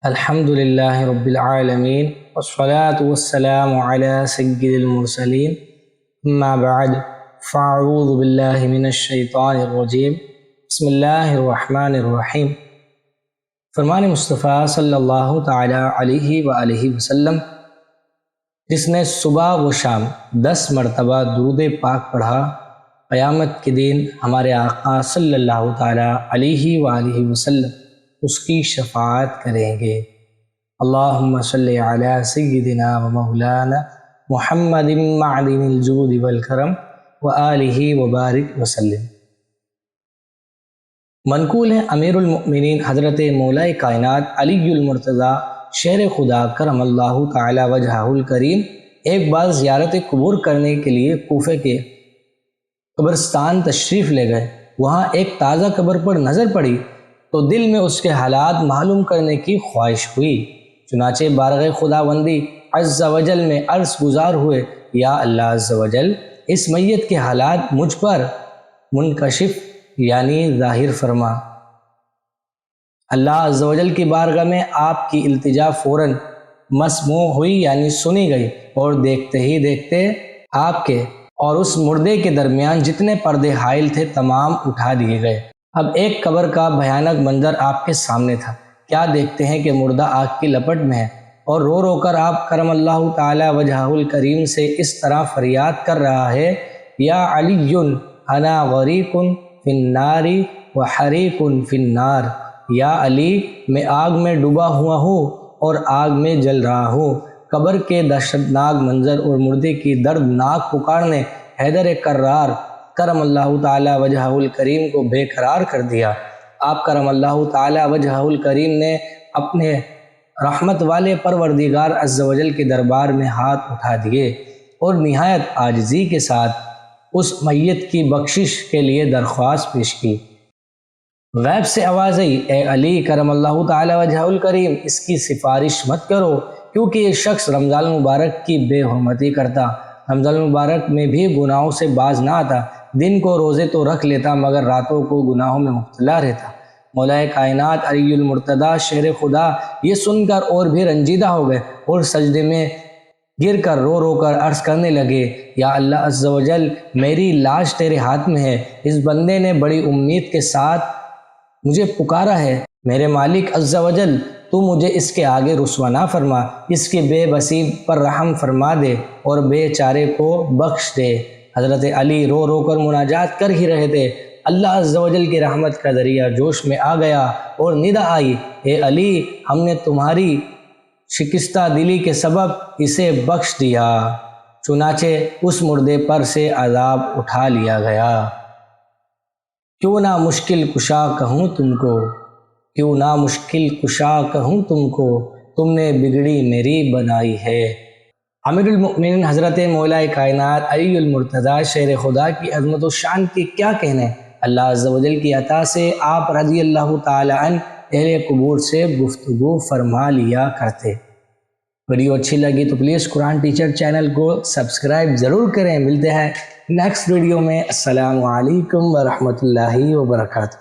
الحمد للہ رب العالمین والصلاة والسلام علی سید المرسلین اما بعد فاعوذ باللہ من الشیطان الرجیم بسم اللہ الرحمن الرحیم۔ فرمان مصطفیٰ صلی اللہ تعالی علیہ وآلہ وسلم، جس نے صبح و شام 10 مرتبہ درود پاک پڑھا، قیامت کے دن ہمارے آقا صلی اللہ تعالی علیہ وآلہ وسلم اس کی شفاعت کریں گے۔ اللہم صلی علی سیدنا و مولانا محمد معدن الجود والکرم وآلہ وبارک وسلم۔ منقول ہے امیر المؤمنین حضرت مولا کائنات علی المرتضیٰ شہر خدا کرم اللہ تعالی وجہہ الکریم ایک بار زیارت قبور کرنے کے لیے کوفہ کے قبرستان تشریف لے گئے۔ وہاں ایک تازہ قبر پر نظر پڑی تو دل میں اس کے حالات معلوم کرنے کی خواہش ہوئی، چنانچہ بارگاہ خداوندی عز و جل میں عرض گزار ہوئے، یا اللہ عز و جل، اس میت کے حالات مجھ پر منکشف یعنی ظاہر فرما۔ اللہ عز و جل کی بارگاہ میں آپ کی التجا فوراً مسموع ہوئی یعنی سنی گئی، اور دیکھتے ہی دیکھتے آپ کے اور اس مردے کے درمیان جتنے پردے حائل تھے تمام اٹھا دیے گئے۔ اب ایک قبر کا بھیانک منظر آپ کے سامنے تھا۔ کیا دیکھتے ہیں کہ مردہ آگ کی لپٹ میں ہے، اور رو رو کر آپ کرم اللہ تعالی وجہہ الکریم سے اس طرح فریاد کر رہا ہے، یا علی انا غریق فی النار وحریق فی النار، یا علی میں آگ میں ڈوبا ہوا ہوں اور آگ میں جل رہا ہوں۔ قبر کے دہشتناک منظر اور مردے کی دردناک پکار نے حیدر کرار کرم اللہ تعالی وجہہ الکریم کو بے قرار کر دیا۔ آپ کرم اللہ تعالی وجہہ الکریم نے اپنے رحمت والے پروردگار عز و جل کے دربار میں ہاتھ اٹھا دیے اور نہایت عاجزی کے ساتھ اس میت کی بخشش کے لیے درخواست پیش کی۔ غیب سے آواز آئی، اے علی کرم اللہ تعالی وجہہ الکریم، اس کی سفارش مت کرو، کیونکہ یہ شخص رمضان مبارک کی بے حرمتی کرتا، رمضان مبارک میں بھی گناہوں سے باز نہ آتا، دن کو روزے تو رکھ لیتا مگر راتوں کو گناہوں میں مبتلا رہتا۔ مولا کائنات علی المرتضیٰ شہر خدا یہ سن کر اور بھی رنجیدہ ہو گئے اور سجدے میں گر کر رو رو کر عرض کرنے لگے، یا اللہ عز و جل، میری لاش تیرے ہاتھ میں ہے، اس بندے نے بڑی امید کے ساتھ مجھے پکارا ہے، میرے مالک عز و جل، تو مجھے اس کے آگے رسوا نہ فرما، اس کی بے بسی پر رحم فرما دے اور بے چارے کو بخش دے۔ حضرت علی رو رو کر مناجات کر ہی رہے تھے، اللہ عز و جل کی رحمت کا ذریعہ جوش میں آ گیا اور ندا آئی، اے علی، ہم نے تمہاری شکستہ دلی کے سبب اسے بخش دیا۔ چنانچہ اس مردے پر سے عذاب اٹھا لیا گیا۔ کیوں نہ مشکل کشا کہوں تم کو، کیوں نہ مشکل کشا کہوں تم کو، تم نے بگڑی میری بنائی ہے۔ امیر المؤمنین حضرت مولا کائنات علی المرتضیٰ شہر خدا کی عظمت و شان کی کیا کہنے۔ اللہ عز و جل کی عطا سے آپ رضی اللہ تعالی عنہ اہل قبور سے گفتگو فرما لیا کرتے۔ ویڈیو اچھی لگی تو پلیز قرآن ٹیچر چینل کو سبسکرائب ضرور کریں۔ ملتے ہیں نیکسٹ ویڈیو میں۔ السلام علیکم ورحمۃ اللہ وبرکاتہ۔